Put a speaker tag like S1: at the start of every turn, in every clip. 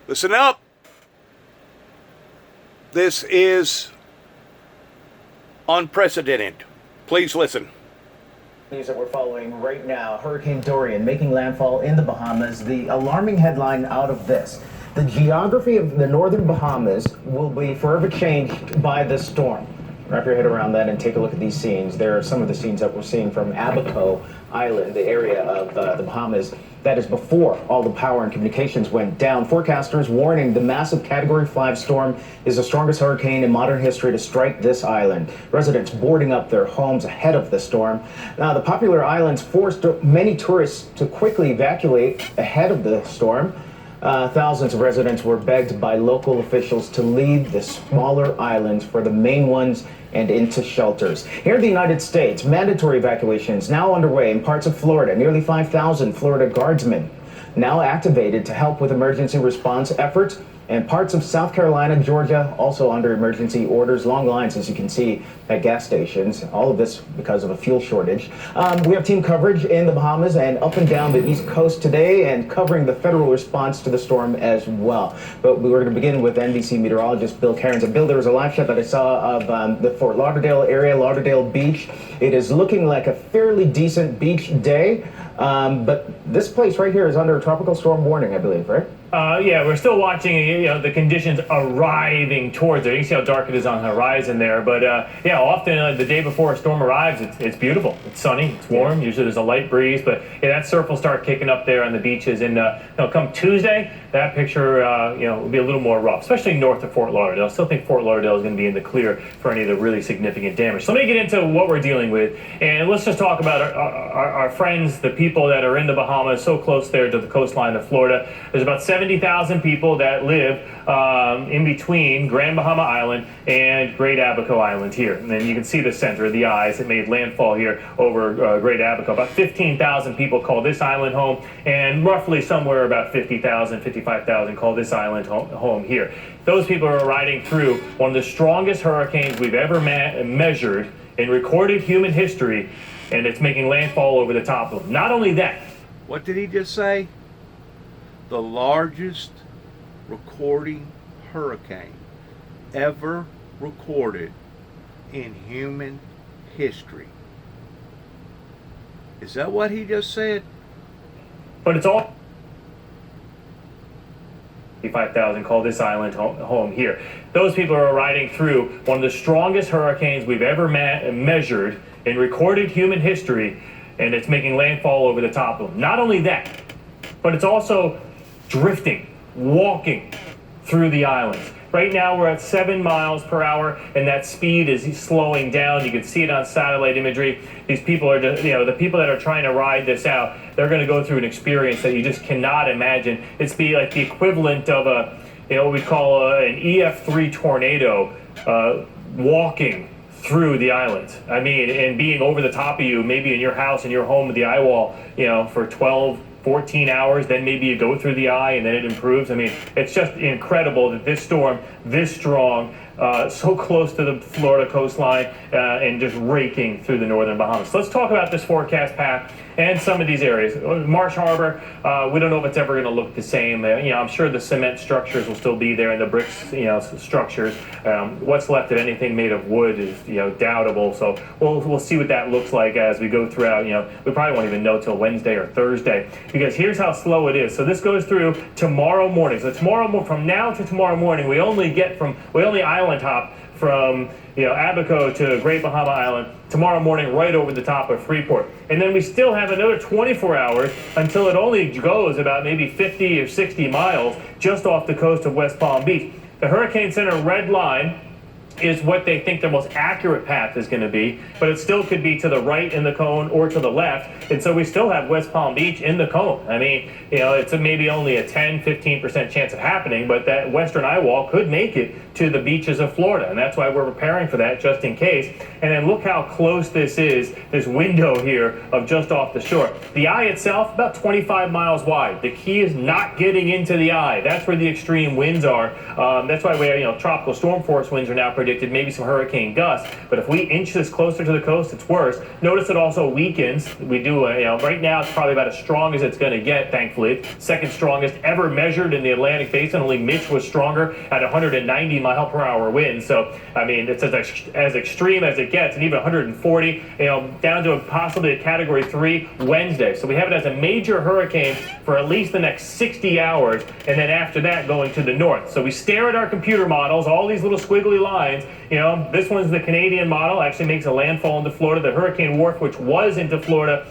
S1: Listen up. This is unprecedented. Please listen.
S2: News that we're following right now, Hurricane Dorian making landfall in the Bahamas. The alarming headline out of this: the geography of the northern Bahamas will be forever changed by this storm. Wrap your head around that and take a look at these scenes. There are some of the scenes that we're seeing from Abaco Island, the area of the Bahamas. That is before all the power and communications went down. Forecasters warning the massive Category 5 storm is the strongest hurricane in modern history to strike this island. Residents boarding up their homes ahead of the storm. Now, the popular islands forced many tourists to quickly evacuate ahead of the storm. Thousands of residents were begged by local officials to leave the smaller islands for the main ones and into shelters. Here in the United States, mandatory evacuations now underway in parts of Florida. Nearly 5,000 Florida guardsmen now activated to help with emergency response efforts. And parts of South Carolina, Georgia, also under emergency orders. Long lines, as you can see, at gas stations. All of this because of a fuel shortage. We have team coverage in the Bahamas and up and down the East Coast today, and covering the federal response to the storm as well. But we were going to begin with NBC meteorologist Bill Cairns. And Bill, there was a live shot that I saw of the Fort Lauderdale area, Lauderdale Beach. It is looking like a fairly decent beach day. But this place right here is under a tropical storm warning, I believe, right?
S3: Yeah, we're still watching the conditions arriving towards it. You can see how dark it is on the horizon there. But yeah, often the day before a storm arrives, it's beautiful. It's sunny, it's warm. Usually there's a light breeze. But yeah, that surf will start kicking up there on the beaches. And come Tuesday, that picture will be a little more rough, especially north of Fort Lauderdale. I still think Fort Lauderdale is going to be in the clear for any of the really significant damage. So let me get into what we're dealing with. And let's just talk about our friends, the people that are in the Bahamas, so close there to the coastline of Florida. There's about 70,000 people that live in between Grand Bahama Island and Great Abaco Island here. And then you can see the center of the eyes that made landfall here over Great Abaco. About 15,000 people call this island home, and roughly somewhere about 50,000, 55,000 call this island home here. Those people are riding through one of the strongest hurricanes we've ever measured in recorded human history, and it's making landfall over the top of them. Not only that.
S1: What did he just say? The largest recording hurricane ever recorded in human history. Is that what he just said?
S3: But it's all 55,000 call this island home here. Those people are riding through one of the strongest hurricanes we've ever measured in recorded human history, and it's making landfall over the top of them. Not only that, but it's also drifting, walking through the islands. Right now we're at 7 miles per hour, and that speed is slowing down. You can see it on satellite imagery. These people are just, the people that are trying to ride this out, they're going to go through an experience that you just cannot imagine. It's be like the equivalent of what we call an EF3 tornado walking through the islands. I mean, and being over the top of you, maybe in your house, in your home with the eye wall, for 12, 14 hours, then maybe you go through the eye and then it improves. I mean, it's just incredible that this storm, this strong, so close to the Florida coastline and just raking through the northern Bahamas. So let's talk about this forecast path and some of these areas. Marsh Harbor, we don't know if it's ever going to look the same. I'm sure the cement structures will still be there and the bricks, structures. What's left of anything made of wood is, doubtable. So we'll see what that looks like as we go throughout. We probably won't even know till Wednesday or Thursday, because here's how slow it is. So this goes through tomorrow morning. So from now to tomorrow morning, we only island hop from Abaco to Great Bahama Island tomorrow morning, right over the top of Freeport. And then we still have another 24 hours until it only goes about maybe 50 or 60 miles just off the coast of West Palm Beach. The Hurricane Center red line is what they think the most accurate path is going to be, but it still could be to the right in the cone or to the left, and so we still have West Palm Beach in the cone. I mean, it's maybe only a 10-15% chance of happening, but that western eye wall could make it to the beaches of Florida, and that's why we're preparing for that just in case. And then look how close this is, this window here of just off the shore. The eye itself, about 25 miles wide. The key is not getting into the eye. That's where the extreme winds are. That's why we have, tropical storm force winds are now predicted maybe some hurricane gusts. But if we inch this closer to the coast, it's worse. Notice it also weakens. We do, right now it's probably about as strong as it's going to get, thankfully. Second strongest ever measured in the Atlantic Basin. Only Mitch was stronger at 190 mile per hour winds. So, I mean, it's as extreme as it gets, and even 140, down to possibly a Category 3 Wednesday. So we have it as a major hurricane for at least the next 60 hours, and then after that going to the north. So we stare at our computer models, all these little squiggly lines. This one's the Canadian model, actually makes a landfall into Florida. The Hurricane Wharf, which was into Florida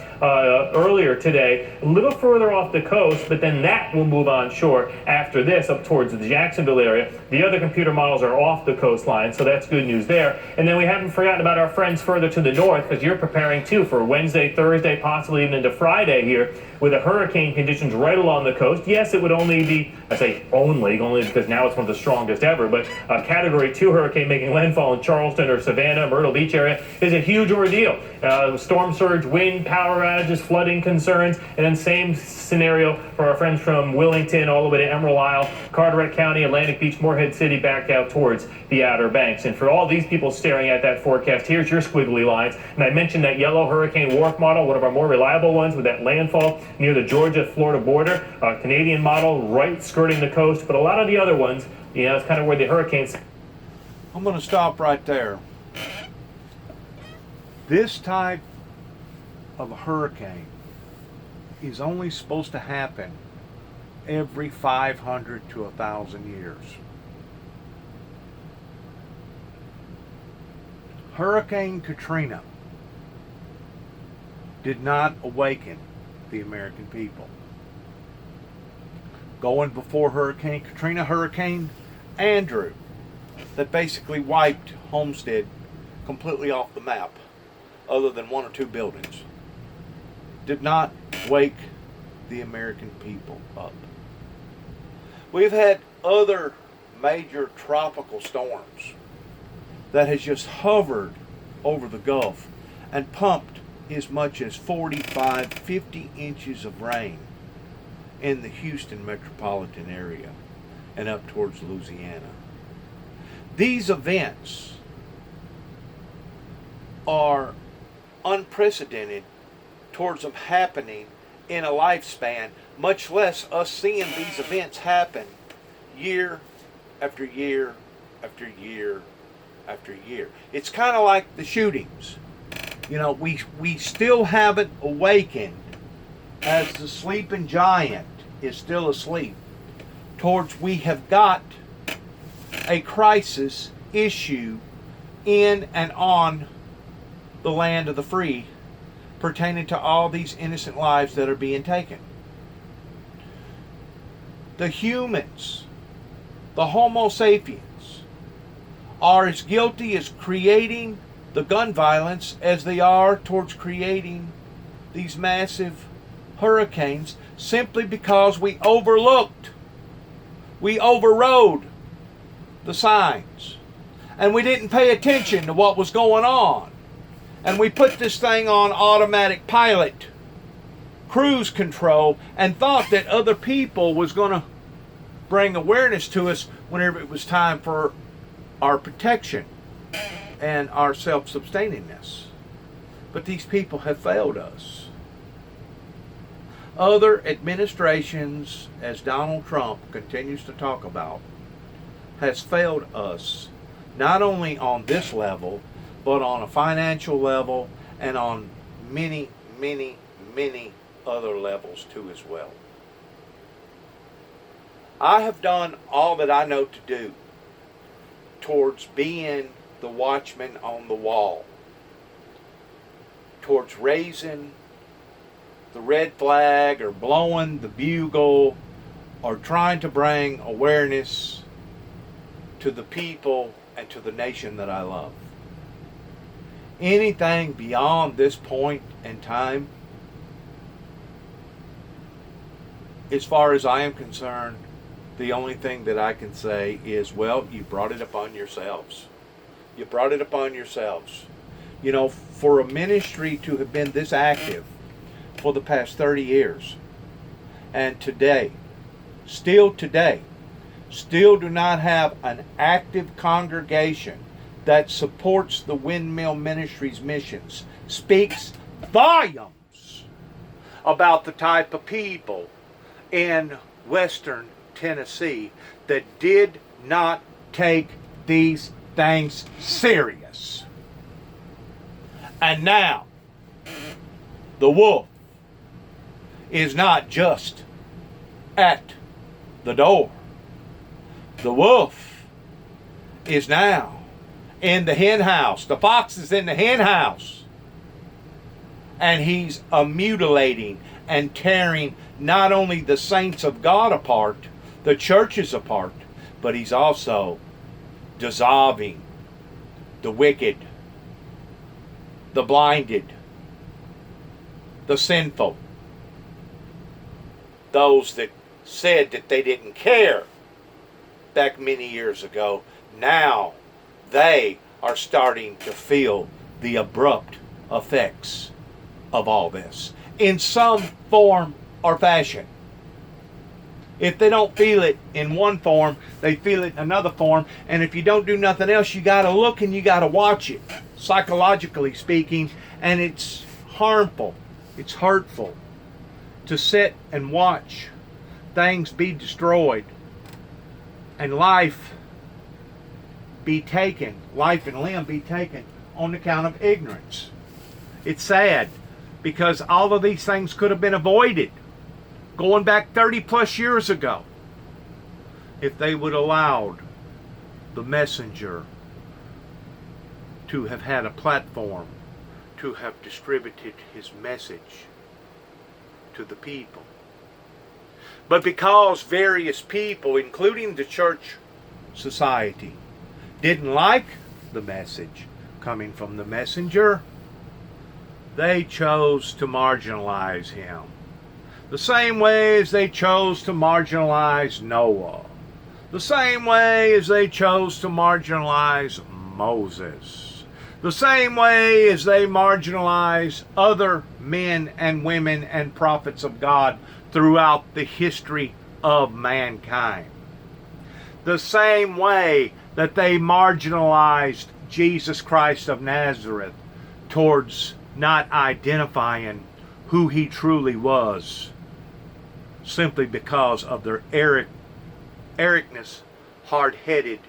S3: earlier today, a little further off the coast, but then that will move on shore after this up towards the Jacksonville area. The other computer models are off the coastline, so that's good news there. And then we haven't forgotten about our friends further to the north, because you're preparing too for Wednesday, Thursday, possibly even into Friday here, with the hurricane conditions right along the coast. Yes, it would only be, I say only because now it's one of the strongest ever, but a Category 2 hurricane making landfall in Charleston or Savannah, Myrtle Beach area is a huge ordeal. Storm surge, wind, power outages, flooding concerns, and then same scenario for our friends from Willington all the way to Emerald Isle, Carteret County, Atlantic Beach, Morehead City, back out towards the Outer Banks. And for all these people staring at that forecast, here's your squiggly lines. And I mentioned that yellow Hurricane Wharf model, one of our more reliable ones with that landfall near the Georgia-Florida border. Canadian model right skirting the coast, but a lot of the other ones, it's kind of where the hurricanes.
S1: I'm going to stop right there. This type of a hurricane is only supposed to happen every 500 to 1,000 years. Hurricane Katrina did not awaken the American people. Going before Hurricane Katrina, Hurricane Andrew, that basically wiped Homestead completely off the map, other than one or two buildings, did not wake the American people up. We've had other major tropical storms that has just hovered over the Gulf and pumped as much as 45, 50 inches of rain in the Houston metropolitan area and up towards Louisiana. These events are unprecedented towards them happening in a lifespan, much less us seeing these events happen year after year after year after year. It's kind of like the shootings. We still haven't awakened, as the sleeping giant is still asleep, towards we have got a crisis issue in and on the land of the free, pertaining to all these innocent lives that are being taken. The humans, the Homo sapiens, are as guilty as creating the gun violence as they are towards creating these massive hurricanes, simply because we overrode the signs, and we didn't pay attention to what was going on, and we put this thing on automatic pilot, cruise control, and thought that other people was going to bring awareness to us whenever it was time for our protection and our self-sustainingness. But these people have failed us. Other administrations, as Donald Trump continues to talk about, has failed us, not only on this level, but on a financial level and on many, many, many other levels too as well. I have done all that I know to do towards being the watchman on the wall, towards raising the red flag or blowing the bugle or trying to bring awareness to the people and to the nation that I love. Anything beyond this point in time, as far as I am concerned, the only thing that I can say is, well, you brought it upon yourselves. You brought it upon yourselves. For a ministry to have been this active for the past 30 years, and still today, do not have an active congregation that supports the Windmill Ministries missions speaks volumes about the type of people in western Tennessee that did not take these things serious. And now, the wolf is not just at the door. The wolf is now in the hen house. The fox is in the hen house. And he's mutilating and tearing not only the saints of God apart, the churches apart, but he's also dissolving the wicked, the blinded, the sinful, those that said that they didn't care back many years ago. Now they are starting to feel the abrupt effects of all this in some form or fashion. If they don't feel it in one form, they feel it in another form. And if you don't do nothing else, you got to look and you got to watch it, psychologically speaking. And it's harmful, it's hurtful to sit and watch things be destroyed and life be taken, life and limb be taken on account of ignorance. It's sad because all of these things could have been avoided going back 30 plus years ago if they would allowed the messenger to have had a platform to have distributed his message to the people. But because various people, including the church society, didn't like the message coming from the messenger, they chose to marginalize him. The same way as they chose to marginalize Noah. The same way as they chose to marginalize Moses. The same way as they marginalize other men and women and prophets of God throughout the history of mankind. The same way that they marginalized Jesus Christ of Nazareth towards not identifying who he truly was, simply because of their arrogance, hard-headed,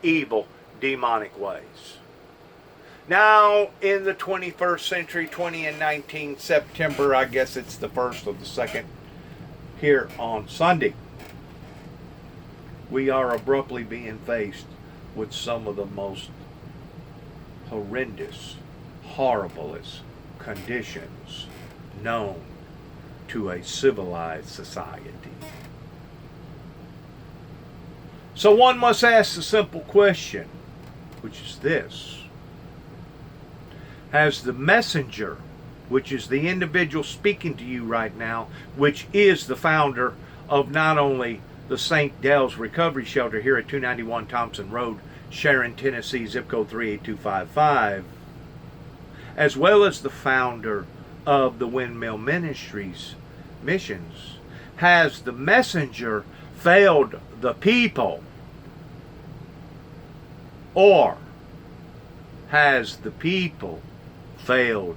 S1: evil, demonic ways. Now, in the 21st century, 2019 September, I guess it's the 1st or the 2nd, here on Sunday, we are abruptly being faced with some of the most horrendous, horriblest conditions known to a civilized society. So one must ask the simple question, which is this: has the messenger, which is the individual speaking to you right now, which is the founder of not only the St. Del's Recovery Shelter here at 291 Thompson Road, Sharon, Tennessee, zip code 38255, as well as the founder of the Windmill Ministries missions, has the messenger failed the people, or has the people failed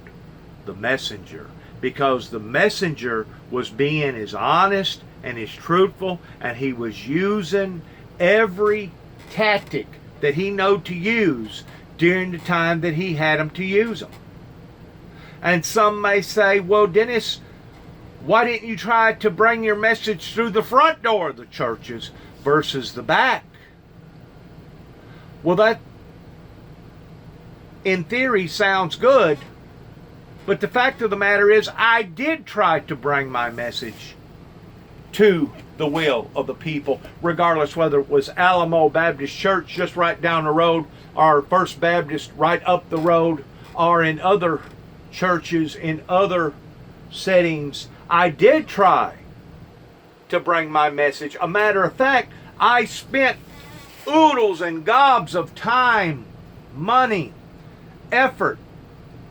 S1: the messenger? Because the messenger was being as honest and as truthful, and he was using every tactic that he knew to use during the time that he had them to use them. And some may say, well, Dennis, why didn't you try to bring your message through the front door of the churches versus the back? Well, that in theory sounds good, but the fact of the matter is I did try to bring my message to the will of the people, regardless whether it was Alamo Baptist Church just right down the road, or First Baptist right up the road, or in other churches, in other settings. I did try to bring my message. A matter of fact, I spent oodles and gobs of time, money, effort,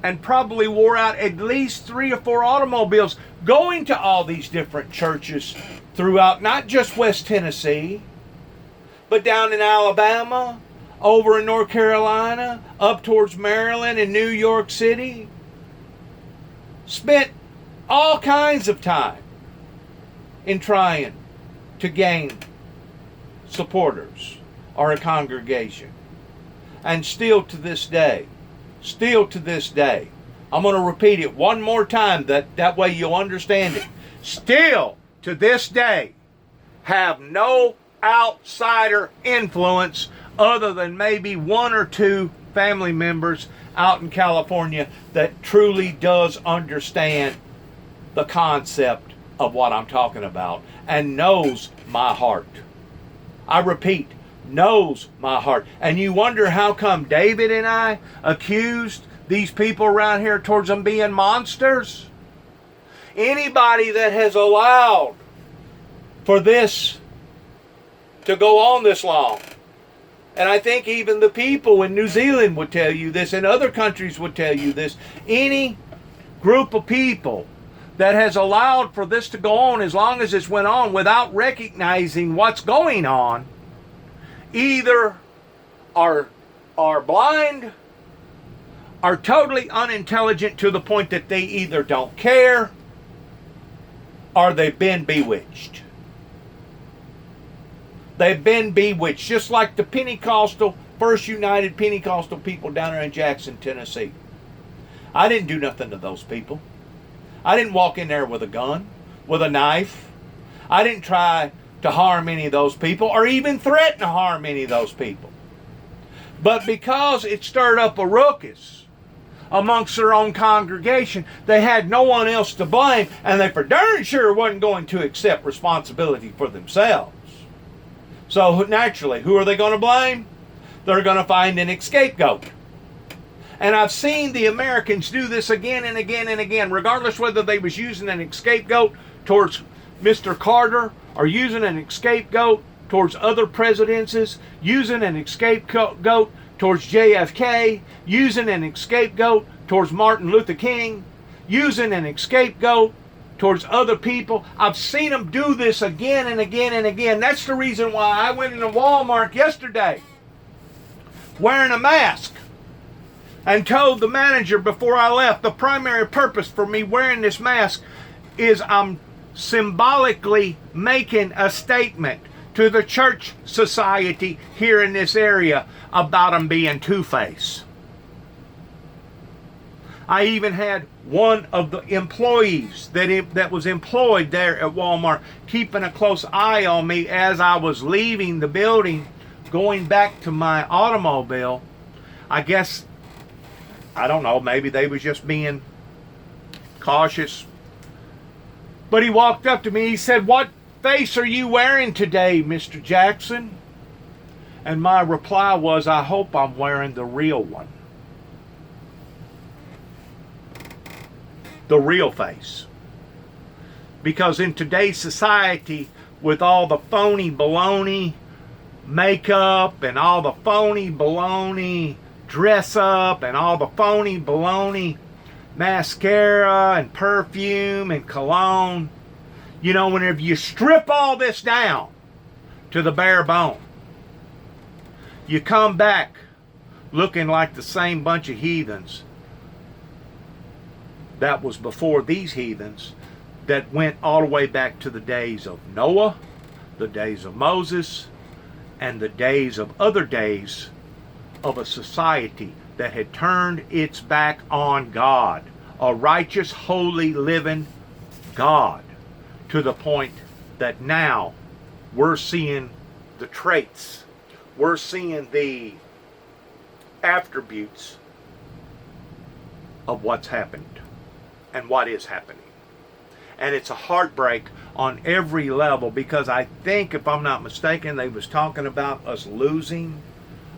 S1: and probably wore out at least 3 or 4 automobiles going to all these different churches throughout not just West Tennessee, but down in Alabama, over in North Carolina, up towards Maryland and New York City, spent all kinds of time in trying to gain supporters or a congregation. And still to this day, I'm going to repeat it one more time that way you'll understand it. Still to this day, have no outsider influence other than maybe one or two family members out in California that truly does understand the concept of what I'm talking about and knows my heart. I repeat, knows my heart. And you wonder how come David and I accused these people around here towards them being monsters? Anybody that has allowed for this to go on this long, and I think even the people in New Zealand would tell you this, and other countries would tell you this, any group of people that has allowed for this to go on as long as this went on without recognizing what's going on, either are blind, are totally unintelligent to the point that they either don't care or they've been bewitched. They've been bewitched, just like the Pentecostal, First United Pentecostal people down there in Jackson, Tennessee. I didn't do nothing to those people. I didn't walk in there with a gun, with a knife. I didn't try to harm any of those people or even threaten to harm any of those people. But because it stirred up a ruckus amongst their own congregation, they had no one else to blame, and they for darn sure wasn't going to accept responsibility for themselves. So naturally, who are they going to blame? They're going to find an scapegoat. And I've seen the Americans do this again and again and again, regardless whether they was using an scapegoat towards Mr. Carter or using an scapegoat towards other presidencies, using an scapegoat towards JFK, using an scapegoat towards Martin Luther King, using an scapegoat towards other people. I've seen them do this again and again and again. That's the reason why I went into Walmart yesterday wearing a mask and told the manager before I left the primary purpose for me wearing this mask is I'm symbolically making a statement to the church society here in this area about them being two-faced. I even had one of the employees that was employed there at Walmart keeping a close eye on me as I was leaving the building, going back to my automobile. I guess, I don't know, maybe they was just being cautious. But he walked up to me, he said, "What face are you wearing today, Mr. Jackson?" And my reply was, "I hope I'm wearing the real one." The real face. Because in today's society, with all the phony baloney makeup and all the phony baloney dress up and all the phony baloney mascara and perfume and cologne, you know, whenever you strip all this down to the bare bone, you come back looking like the same bunch of heathens that was before these heathens that went all the way back to the days of Noah, the days of Moses, and the days of other days of a society that had turned its back on God, a righteous, holy, living God, to the point that now we're seeing the traits, we're seeing the attributes of what's happened and what is happening. And it's a heartbreak on every level, because I think, if I'm not mistaken, they was talking about us losing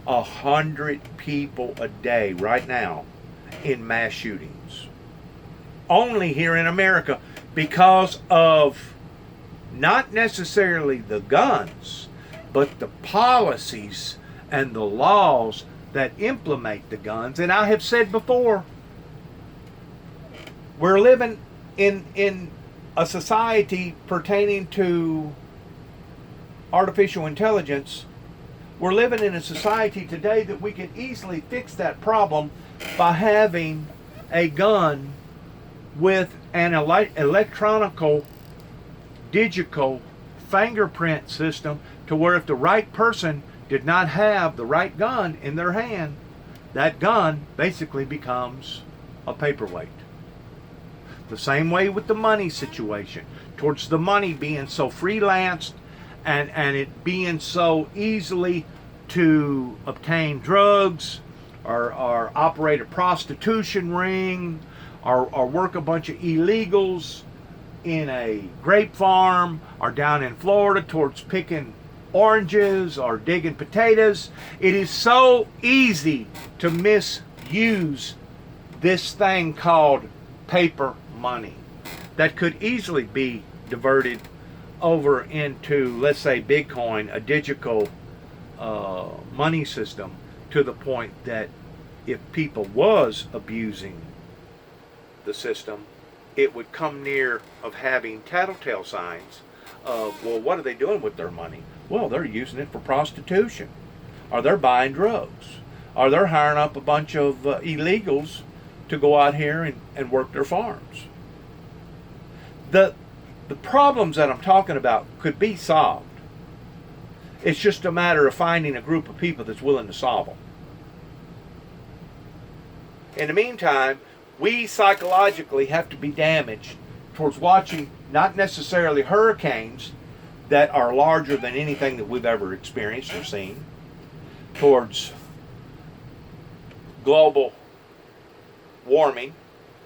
S1: 100 people a day right now in mass shootings. Only here in America, because of not necessarily the guns, but the policies and the laws that implement the guns. And I have said before, we're living in a society pertaining to artificial intelligence We're living in a society today that we can easily fix that problem by having a gun with an electronical, digital fingerprint system, to where if the right person did not have the right gun in their hand, that gun basically becomes a paperweight. The same way with the money situation, towards the money being so freelanced and it being so easily to obtain drugs or operate a prostitution ring or work a bunch of illegals in a grape farm or down in Florida towards picking oranges or digging potatoes. It is so easy to misuse this thing called paper money that could easily be diverted over into, let's say, Bitcoin, a digital money system, to the point that if people was abusing the system, it would come near of having tattletale signs of, well, what are they doing with their money? Well, they're using it for prostitution, or they're buying drugs, or they're hiring up a bunch of illegals to go out here and work their farms. The problems that I'm talking about could be solved. It's just a matter of finding a group of people that's willing to solve them. In the meantime, we psychologically have to be damaged towards watching not necessarily hurricanes that are larger than anything that we've ever experienced or seen, towards global warming,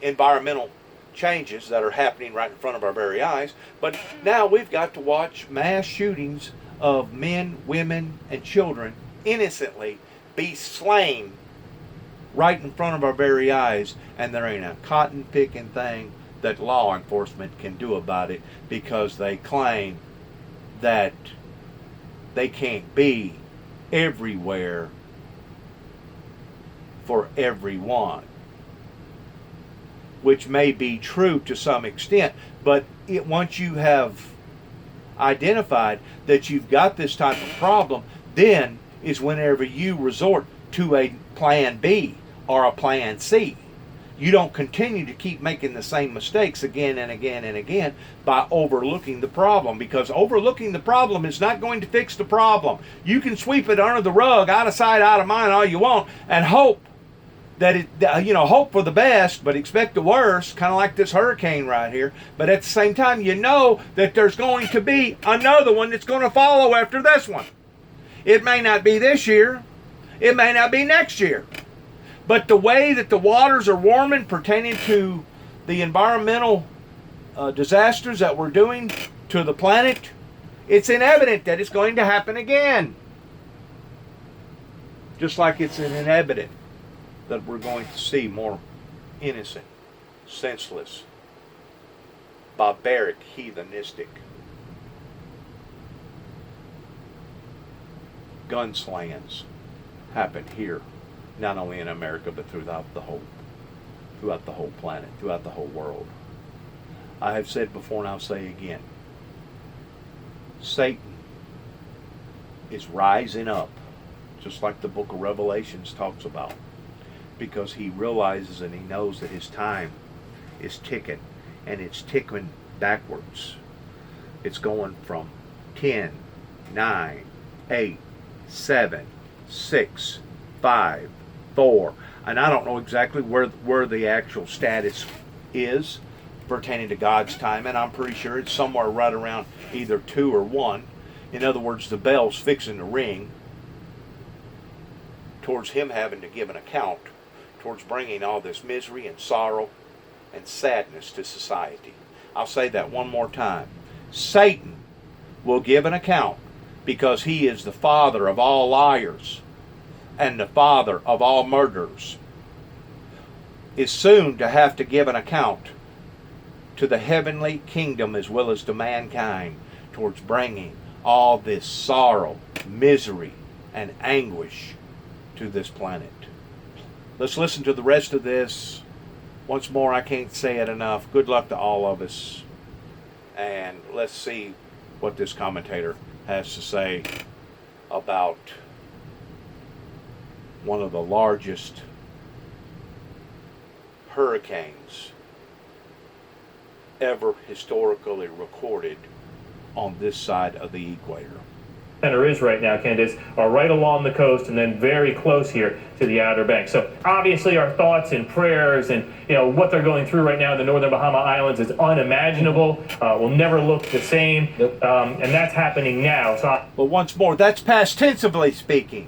S1: environmental changes that are happening right in front of our very eyes. But now we've got to watch mass shootings of men, women, and children innocently be slain right in front of our very eyes, and there ain't a cotton picking thing that law enforcement can do about it, because they claim that they can't be everywhere for everyone, which may be true to some extent, but once you have identified that you've got this type of problem, then is whenever you resort to a plan B or a plan C. You don't continue to keep making the same mistakes again and again and again by overlooking the problem, because overlooking the problem is not going to fix the problem. You can sweep it under the rug, out of sight, out of mind, all you want, and hope that hope for the best, but expect the worst, kind of like this hurricane right here. But at the same time, you know that there's going to be another one that's going to follow after this one. It may not be this year, it may not be next year, but the way that the waters are warming pertaining to the environmental disasters that we're doing to the planet, it's inevitable that it's going to happen again. Just like it's inevitable that we're going to see more innocent, senseless, barbaric, heathenistic gunslayings happen here, not only in America but throughout the whole planet, throughout the whole world. I have said before and I'll say again, Satan is rising up, just like the book of Revelations talks about, because he realizes and he knows that his time is ticking, and it's ticking backwards. It's going from 10, 9, 8, 7, 6, 5, 4, and I don't know exactly where the actual status is pertaining to God's time, and I'm pretty sure it's somewhere right around either 2 or 1. In other words, the bell's fixing to ring towards him having to give an account, towards bringing all this misery and sorrow and sadness to society. I'll say that one more time. Satan will give an account, because he is the father of all liars and the father of all murderers, is soon to have to give an account to the heavenly kingdom as well as to mankind, towards bringing all this sorrow, misery, and anguish to this planet. Let's listen to the rest of this. Once more, I can't say it enough. Good luck to all of us. And let's see what this commentator has to say about one of the largest hurricanes ever historically recorded on this side of the equator.
S3: Center is right now, Candace, are right along the coast and then very close here to the Outer Banks. So obviously our thoughts and prayers and what they're going through right now in the northern Bahama Islands is unimaginable. Will never look the same, and that's happening now.
S1: But once more, that's past tensively speaking.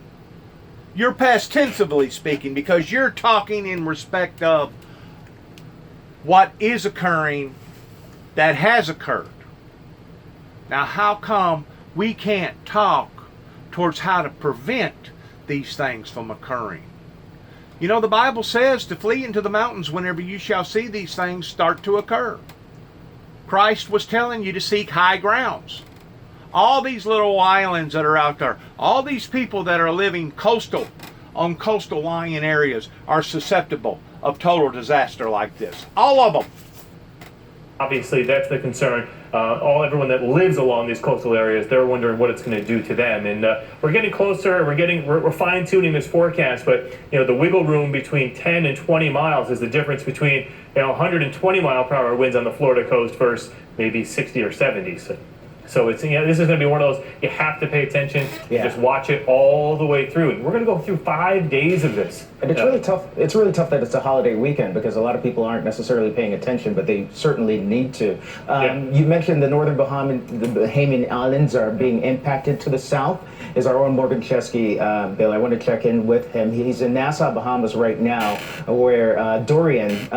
S1: You're past tensively speaking because you're talking in respect of what is occurring that has occurred. Now, how come we can't talk towards how to prevent these things from occurring? You know, the Bible says to flee into the mountains whenever you shall see these things start to occur. Christ was telling you to seek high grounds. All these little islands that are out there, all these people that are living on coastal lying areas are susceptible of total disaster like this. All of them.
S3: Obviously, that's the concern. Everyone that lives along these coastal areas, they're wondering what it's going to do to them. And we're getting closer. We're fine tuning this forecast, but the wiggle room between 10 and 20 miles is the difference between 120 mile per hour winds on the Florida coast versus maybe 60 or 70. So it's this is going to be one of those you have to pay attention.
S2: Yeah.
S3: Just watch it all the way through. And we're going to go through 5 days of this.
S2: And it's really tough. It's really tough that it's a holiday weekend because a lot of people aren't necessarily paying attention, but they certainly need to. You mentioned the northern Bahamian Islands are being impacted to the south. Is our own Morgan Chesky, Bill? I want to check in with him. He's in Nassau, Bahamas right now, where Dorian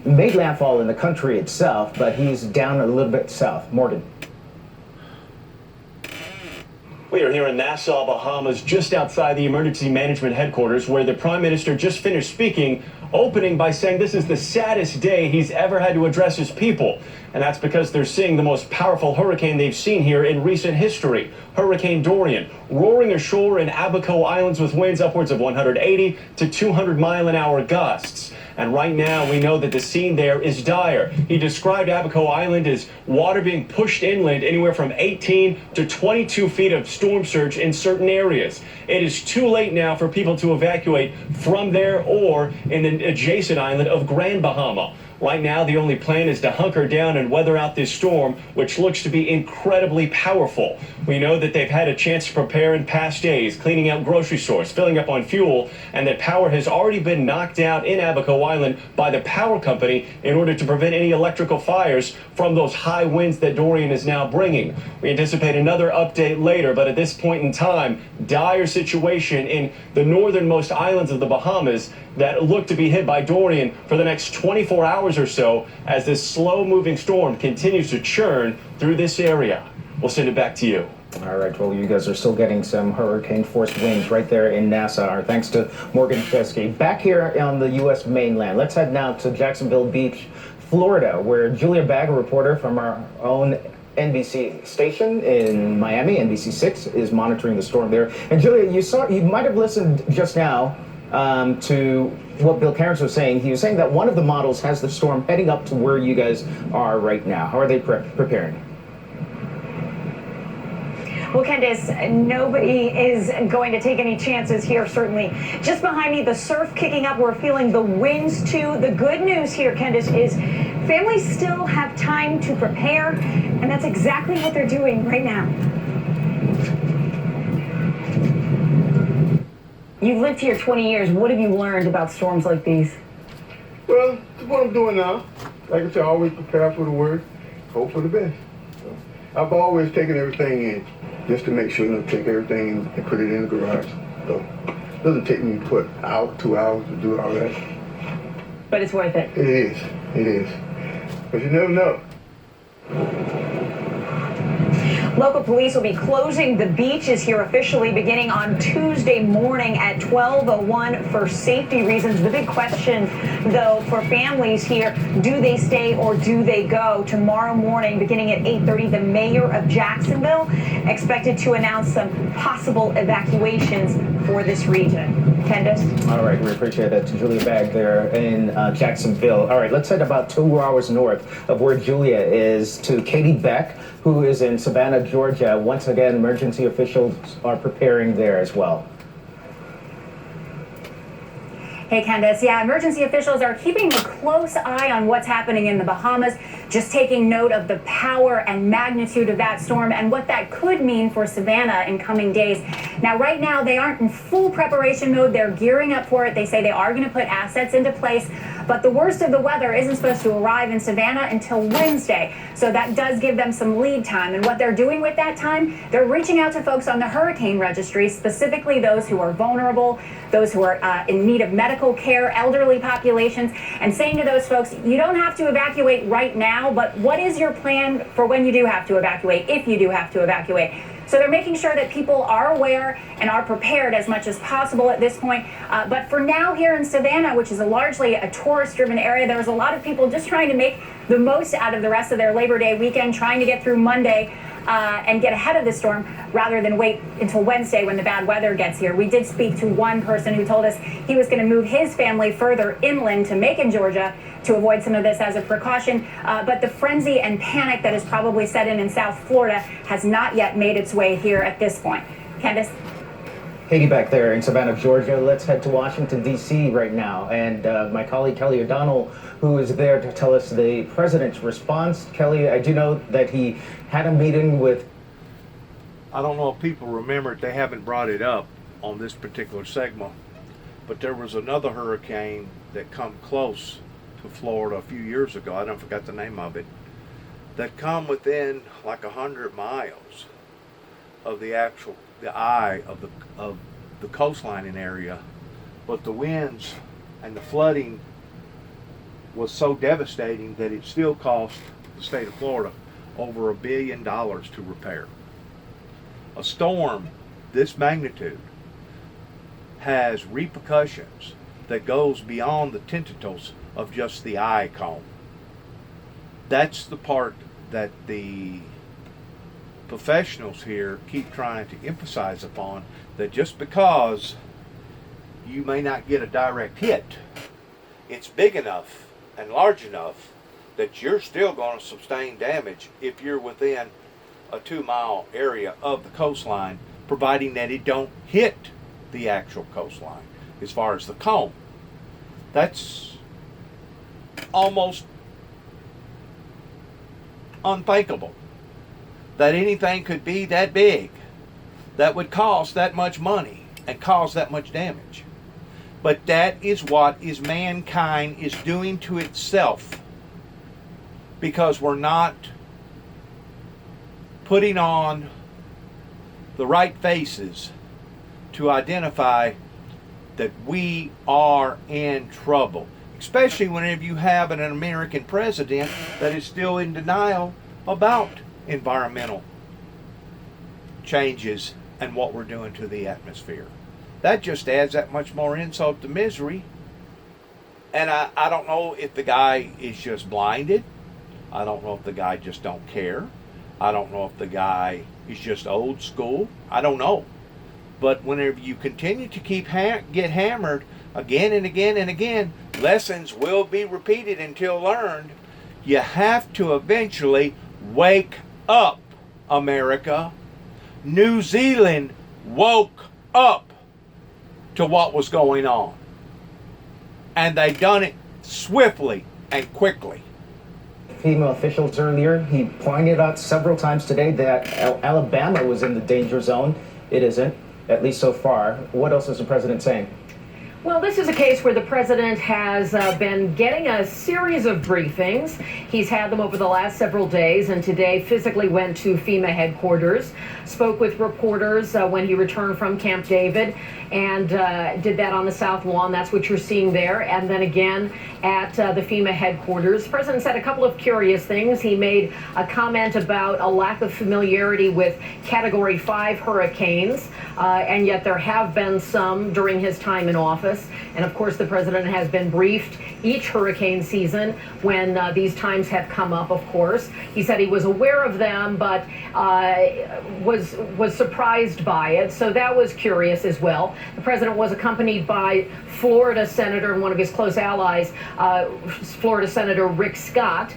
S2: made landfall in the country itself, but he's down a little bit south. Morgan.
S4: We are here in Nassau, Bahamas, just outside the emergency management headquarters, where the Prime Minister just finished speaking, opening by saying this is the saddest day he's ever had to address his people. And that's because they're seeing the most powerful hurricane they've seen here in recent history, Hurricane Dorian, roaring ashore in Abaco Islands with winds upwards of 180 to 200 mile-an-hour gusts. And right now, we know that the scene there is dire. He described Abaco Island as water being pushed inland anywhere from 18 to 22 feet of storm surge in certain areas. It is too late now for people to evacuate from there or in the adjacent island of Grand Bahama. Right now, the only plan is to hunker down and weather out this storm, which looks to be incredibly powerful. We know that they've had a chance to prepare in past days, cleaning out grocery stores, filling up on fuel, and that power has already been knocked out in Abaco Island by the power company in order to prevent any electrical fires from those high winds that Dorian is now bringing. We anticipate another update later, but at this point in time, dire situation in the northernmost islands of the Bahamas that look to be hit by Dorian for the next 24 hours or so as this slow-moving storm continues to churn through this area. We'll send it back to you.
S2: All right, well, you guys are still getting some hurricane-force winds right there in Nassau. Our thanks to Morgan Chesky. Back here on the U.S. mainland, let's head now to Jacksonville Beach, Florida, where Julia Bagg, a reporter from our own NBC station in Miami, NBC6, is monitoring the storm there. And Julia, you might have listened just now to what Bill Cairns was saying. He was saying that one of the models has the storm heading up to where you guys are right now. How are they preparing?
S5: Well, Candace, nobody is going to take any chances here, certainly. Just behind me, the surf kicking up. We're feeling the winds, too. The good news here, Candace, is families still have time to prepare, and that's exactly what they're doing right now. You've lived here 20 years. What have you learned about storms like these?
S6: Well, it's what I'm doing now. Like I said, always prepare for the worst, hope for the best. So, I've always taken everything in just to make sure, take everything and put it in the garage. So it doesn't take me, 2 hours to do all that.
S5: But it's worth it.
S6: It is. But you never know.
S5: Local police will be closing the beaches here officially beginning on Tuesday morning at 12:01 for safety reasons. The big question, though, for families here, do they stay or do they go? Tomorrow morning, beginning at 8:30, the mayor of Jacksonville expected to announce some possible evacuations for this region. Candace?
S2: All right, we appreciate that. To Julia Bagg there in Jacksonville. All right, let's head about 2 hours north of where Julia is to Katie Beck, who is in Savannah, Georgia. Once again, emergency officials are preparing there as well.
S5: Hey, Candace. Yeah, emergency officials are keeping a close eye on what's happening in the Bahamas, just taking note of the power and magnitude of that storm and what that could mean for Savannah in coming days. Now, right now, they aren't in full preparation mode. They're gearing up for it. They say they are going to put assets into place, but the worst of the weather isn't supposed to arrive in Savannah until Wednesday. So that does give them some lead time. And what they're doing with that time, they're reaching out to folks on the hurricane registry, specifically those who are vulnerable, those who are in need of medical care, elderly populations, and saying to those folks, you don't have to evacuate right now, but what is your plan for when you do have to evacuate, if you do have to evacuate? So they're making sure that people are aware and are prepared as much as possible at this point. But for now, here in Savannah, which is largely a tourist-driven area, there was a lot of people just trying to make the most out of the rest of their Labor Day weekend, trying to get through Monday and get ahead of the storm rather than wait until Wednesday when the bad weather gets here. We did speak to one person who told us he was going to move his family further inland to Macon, Georgia, to avoid some of this as a precaution. But the frenzy and panic that is probably set in South Florida has not yet made its way here at this point. Candace?
S2: Katie back there in Savannah, Georgia. Let's head to Washington, D.C. right now. And my colleague Kelly O'Donnell, who is there to tell us the president's response. Kelly, I do know that he had a meeting with...
S1: I don't know if people remember it. They haven't brought it up on this particular segment. But there was another hurricane that come close to Florida a few years ago. I don't forget the name of it. That come within like 100 miles of the eye of the coastlining area, but the winds and the flooding was so devastating that it still cost the state of Florida over $1 billion to repair. A storm this magnitude has repercussions that goes beyond the tentacles of just the eye cone. That's the part that the professionals here keep trying to emphasize upon, that just because you may not get a direct hit, it's big enough and large enough that you're still going to sustain damage if you're within a 2-mile area of the coastline, providing that it don't hit the actual coastline as far as the cone. That's almost unthinkable that anything could be that big that would cost that much money and cause that much damage. But that is what mankind is doing to itself, because we're not putting on the right faces to identify that we are in trouble. Especially whenever you have an American president that is still in denial about environmental changes and what we're doing to the atmosphere. That just adds that much more insult to misery. And I don't know if the guy is just blinded. I don't know if the guy just don't care. I don't know if the guy is just old school. I don't know. But whenever you continue to get hammered again and again and again, lessons will be repeated until learned. You have to eventually wake up, America. New Zealand woke up to what was going on. And they done it swiftly and quickly.
S2: Female officials earlier, he pointed out several times today that Alabama was in the danger zone. It isn't, at least so far. What else is the president saying?
S7: Well, this is a case where the president has been getting a series of briefings. He's had them over the last several days, and today physically went to FEMA headquarters, spoke with reporters when he returned from Camp David, and did that on the South Lawn. That's what you're seeing there. And then again at the FEMA headquarters. The president said a couple of curious things. He made a comment about a lack of familiarity with Category 5 hurricanes, and yet there have been some during his time in office. And of course, the president has been briefed each hurricane season when these times have come up, of course. He said he was aware of them, but was surprised by it. So that was curious as well. The president was accompanied by Florida Senator and one of his close allies, Florida Senator Rick Scott,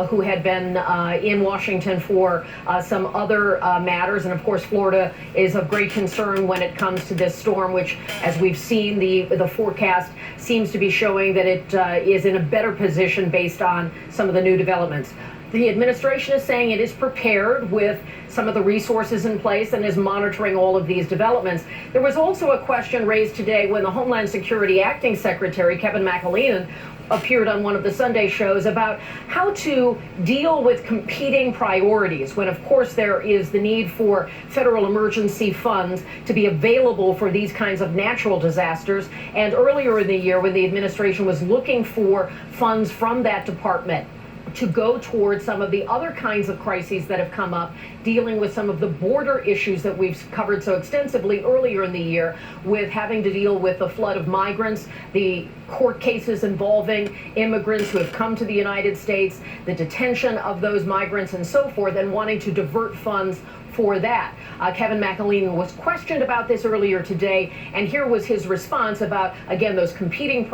S7: who had been in Washington for some other matters. And of course, Florida is of great concern concern when it comes to this storm, which, as we've seen, the forecast seems to be showing that it is in a better position based on some of the new developments. The administration is saying it is prepared with some of the resources in place and is monitoring all of these developments. There was also a question raised today when the Homeland Security Acting Secretary, Kevin McAleenan, appeared on one of the Sunday shows about how to deal with competing priorities when, of course, there is the need for federal emergency funds to be available for these kinds of natural disasters. And earlier in the year, when the administration was looking for funds from that department to go towards some of the other kinds of crises that have come up, dealing with some of the border issues that we've covered so extensively earlier in the year, with having to deal with the flood of migrants, the court cases involving immigrants who have come to the United States, the detention of those migrants and so forth, and wanting to divert funds for that. Kevin McAleenan was questioned about this earlier today, and here was his response about, again, those competing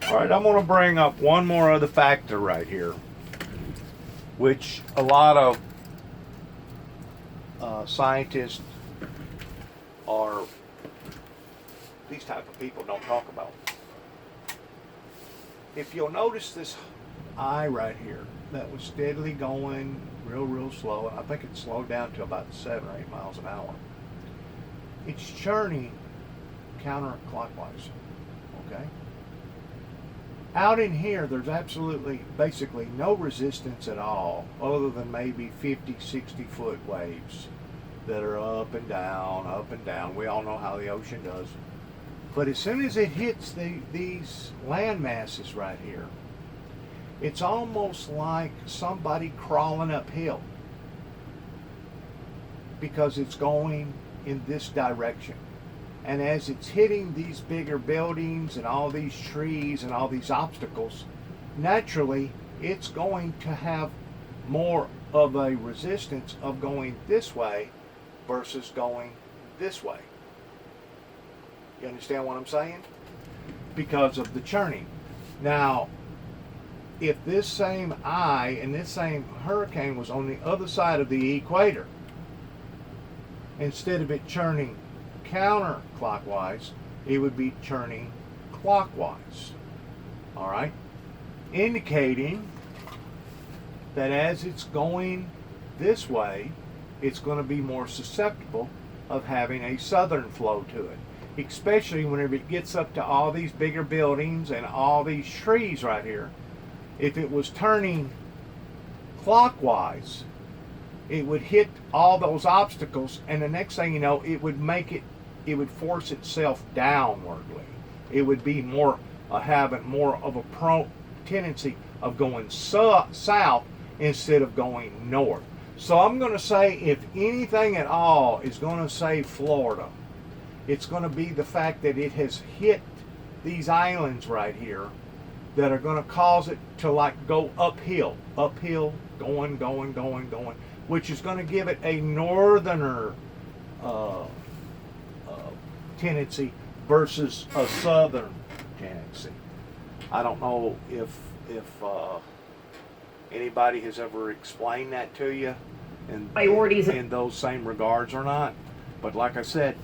S1: All right, I'm going to bring up one more other factor right here, which a lot of scientists or these type of people don't talk about. If you'll notice this eye right here that was steadily going real slow, and I think it slowed down to about 7 or 8 miles an hour. It's churning counterclockwise, okay? Out in here, there's basically no resistance at all, other than maybe 50, 60 foot waves that are up and down, up and down. We all know how the ocean does. But as soon as it hits these land masses right here, it's almost like somebody crawling uphill because it's going in this direction. And as it's hitting these bigger buildings and all these trees and all these obstacles, naturally it's going to have more of a resistance of going this way versus going this way. You understand what I'm saying? Because of the churning. Now, if this same eye and this same hurricane was on the other side of the equator, instead of it churning counterclockwise, it would be churning clockwise. All right, indicating that as it's going this way, it's going to be more susceptible of having a southern flow to it, especially whenever it gets up to all these bigger buildings and all these trees right here. If it was turning clockwise, it would hit all those obstacles, and the next thing you know, it would force itself downwardly. It would be more having more of a tendency of going south instead of going north. So I'm going to say, if anything at all is going to save Florida, it's going to be the fact that it has hit these islands right here that are going to cause it to like go uphill, going, which is going to give it a northerner tendency versus a southern tendency. I don't know if anybody has ever explained that to you in those same regards or not. But like I said,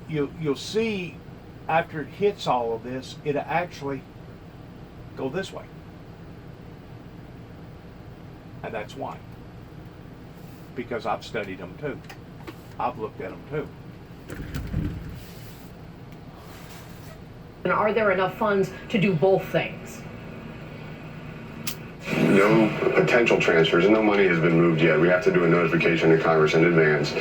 S1: you'll see after it hits all of this, it'll actually go this way. And that's why. Because I've studied them too. I've looked at them too.
S7: And are there enough funds to do both things?
S8: No potential transfers, and no money has been moved yet. We have to do a notification to Congress in advance.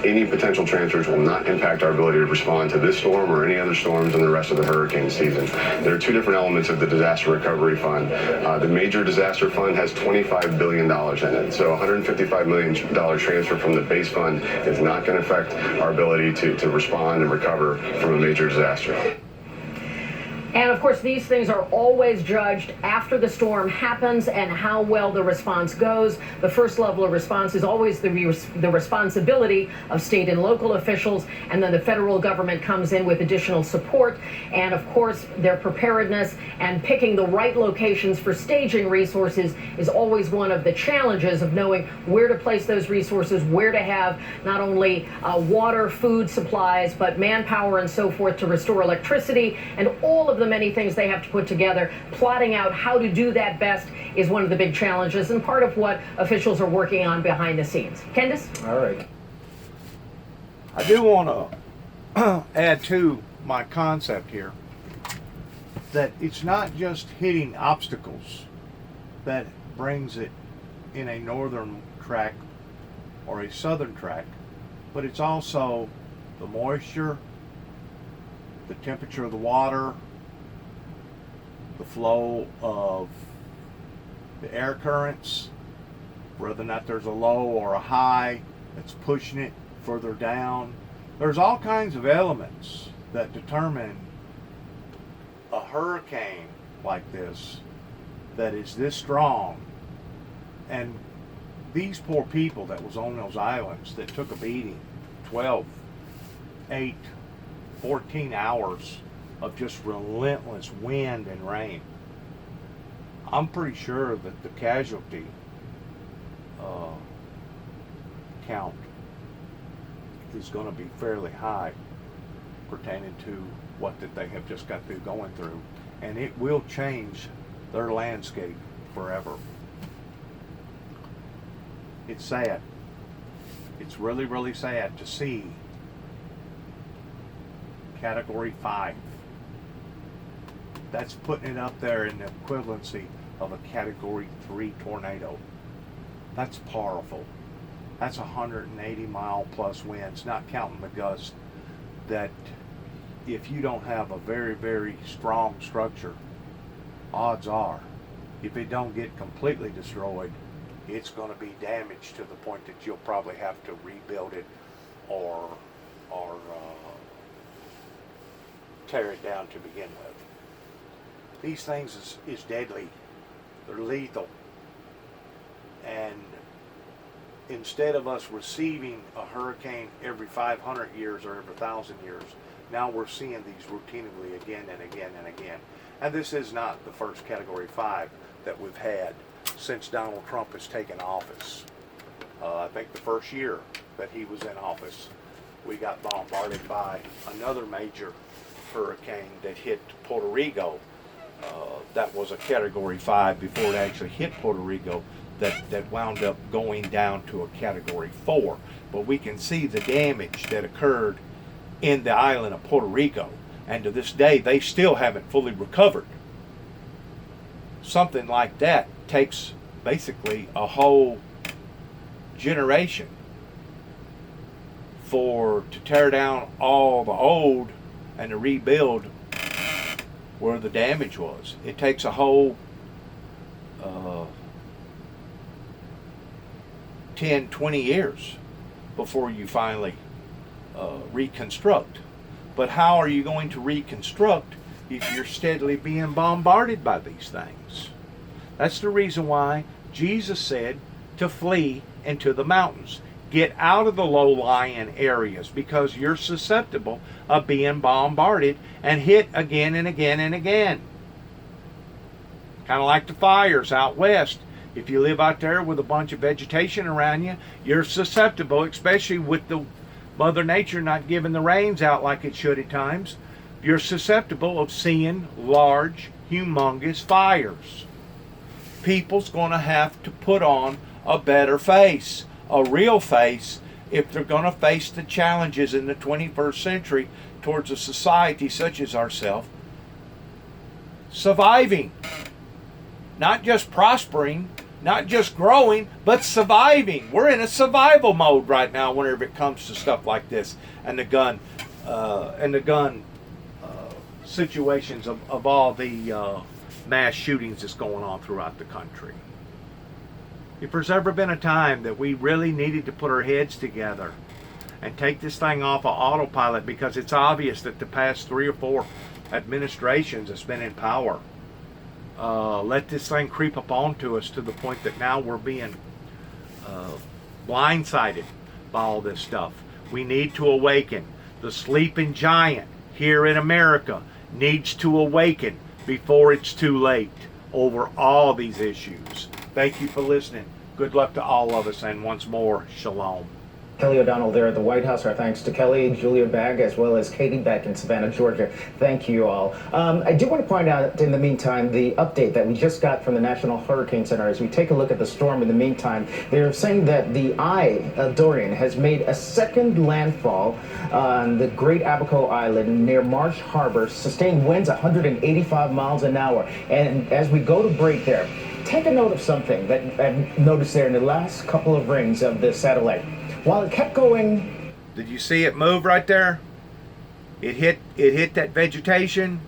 S8: Any potential transfers will not impact our ability to respond to this storm or any other storms in the rest of the hurricane season. There are two different elements of the disaster recovery fund. The major disaster fund has $25 billion in it, so $155 million transfer from the base fund is not going to affect our ability to respond and recover from a major disaster.
S7: And of course, these things are always judged after the storm happens and how well the response goes. The first level of response is always the responsibility of state and local officials, and then the federal government comes in with additional support. And of course, their preparedness and picking the right locations for staging resources is always one of the challenges of knowing where to place those resources, where to have not only water, food supplies, but manpower and so forth to restore electricity, and all of the many things they have to put together. Plotting out how to do that best is one of the big challenges and part of what officials are working on behind the scenes. Candace?
S2: All right.
S1: I do want to add to my concept here that it's not just hitting obstacles that brings it in a northern track or a southern track, but it's also the moisture, the temperature of the water, the flow of the air currents, whether or not there's a low or a high that's pushing it further down. There's all kinds of elements that determine a hurricane like this that is this strong. And these poor people that was on those islands that took a beating, 12, 8, 14 hours of just relentless wind and rain. I'm pretty sure that the casualty count is going to be fairly high pertaining to what that they have just got through going through, and it will change their landscape forever. It's sad. It's really, really sad to see Category 5. That's putting it up there in the equivalency of a Category 3 tornado. That's powerful. That's 180 mile plus winds, not counting the gust that if you don't have a very, very strong structure, odds are, if it don't get completely destroyed, it's going to be damaged to the point that you'll probably have to rebuild it or tear it down to begin with. These things is deadly. They're lethal. And instead of us receiving a hurricane every 500 years or every 1,000 years, now we're seeing these routinely again and again and again. And this is not the first Category 5 that we've had since Donald Trump has taken office. I think the first year that he was in office, we got bombarded by another major hurricane that hit Puerto Rico. That was a Category 5 before it actually hit Puerto Rico, that wound up going down to a Category 4. But we can see the damage that occurred in the island of Puerto Rico, and to this day they still haven't fully recovered. Something like that takes basically a whole generation to tear down all the old and to rebuild where the damage was. It takes a whole 10, 20 years before you finally reconstruct. But how are you going to reconstruct if you're steadily being bombarded by these things? That's the reason why Jesus said to flee into the mountains. Get out of the low-lying areas, because you're susceptible of being bombarded and hit again and again and again. Kind of like the fires out west. If you live out there with a bunch of vegetation around you, you're susceptible, especially with the Mother Nature not giving the rains out like it should at times. You're susceptible of seeing large, humongous fires. People's going to have to put on a better face, a real face, if they're going to face the challenges in the 21st century towards a society such as ourselves surviving. Not just prospering, not just growing, but surviving. We're in a survival mode right now whenever it comes to stuff like this and the gun situations of all the mass shootings that's going on throughout the country. If there's ever been a time that we really needed to put our heads together and take this thing off of autopilot, because it's obvious that the past 3 or 4 administrations that's been in power let this thing creep up onto us to the point that now we're being blindsided by all this stuff. We need to awaken. The sleeping giant here in America needs to awaken before it's too late over all these issues. Thank you for listening. Good luck to all of us, and once more, shalom.
S2: Kelly O'Donnell there at the White House. Our thanks to Kelly, Julia Bagg, as well as Katie Beck in Savannah, Georgia. Thank you all. I do want to point out, in the meantime, the update that we just got from the National Hurricane Center. As we take a look at the storm in the meantime, they're saying that the eye of Dorian has made a second landfall on the Great Abaco Island near Marsh Harbor, sustained winds 185 miles an hour. And as we go to break there, take a note of something that I've noticed there in the last couple of rings of the satellite. While it kept going,
S1: did you see it move right there? It hit that vegetation,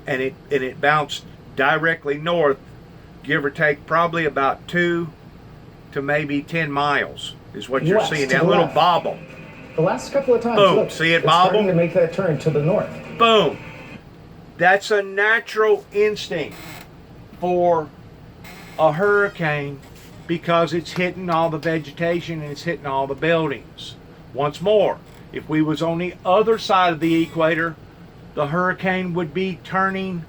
S1: and it bounced directly north, give or take probably about 2 to maybe 10 miles is what you're
S2: west,
S1: seeing.
S2: to
S1: That
S2: the
S1: little
S2: left.
S1: bobble.
S2: The last couple of times,
S1: Boom.
S2: look,
S1: See it
S2: it's
S1: bobble?
S2: starting to make that turn to the north.
S1: Boom. That's a natural instinct for a hurricane, because it's hitting all the vegetation and it's hitting all the buildings. Once more, if we was on the other side of the equator, the hurricane would be turning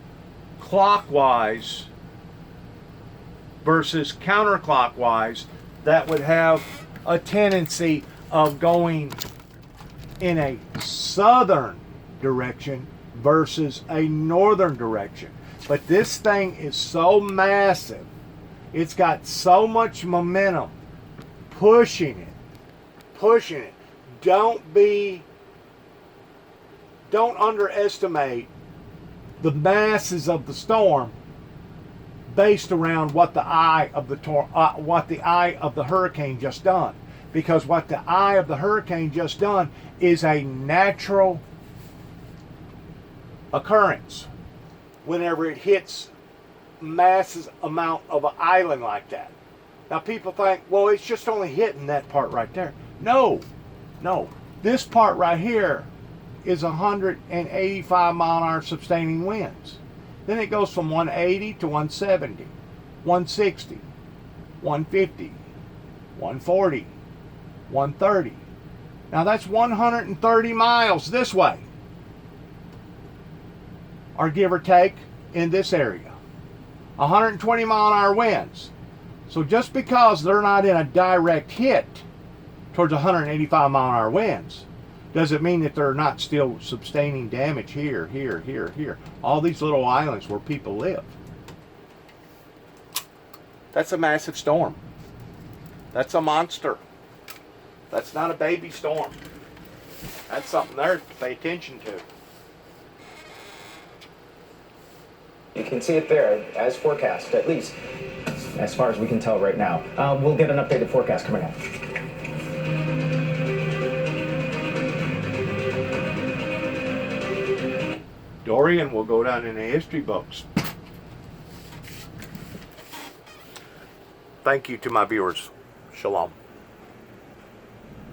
S1: clockwise versus counterclockwise. That would have a tendency of going in a southern direction versus a northern direction. But this thing is so massive, it's got so much momentum pushing it. Don't underestimate the masses of the storm based around what the eye of the hurricane just done. Because what the eye of the hurricane just done is a natural occurrence whenever it hits massive amount of an island like that. Now people think, well, it's just only hitting that part right there. No. This part right here is 185 mile an hour sustaining winds. Then it goes from 180 to 170, 160, 150, 140, 130. Now that's 130 miles this way, or give or take, in this area. 120 mile an hour winds. So just because they're not in a direct hit towards 185 mile an hour winds doesn't mean that they're not still sustaining damage here. All these little islands where people live. That's a massive storm. That's a monster. That's not a baby storm. That's something there to pay attention to.
S2: You can see it there as forecast, at least as far as we can tell right now. We'll get an updated forecast coming up.
S1: Dorian will go down in the history books. Thank you to my viewers. Shalom.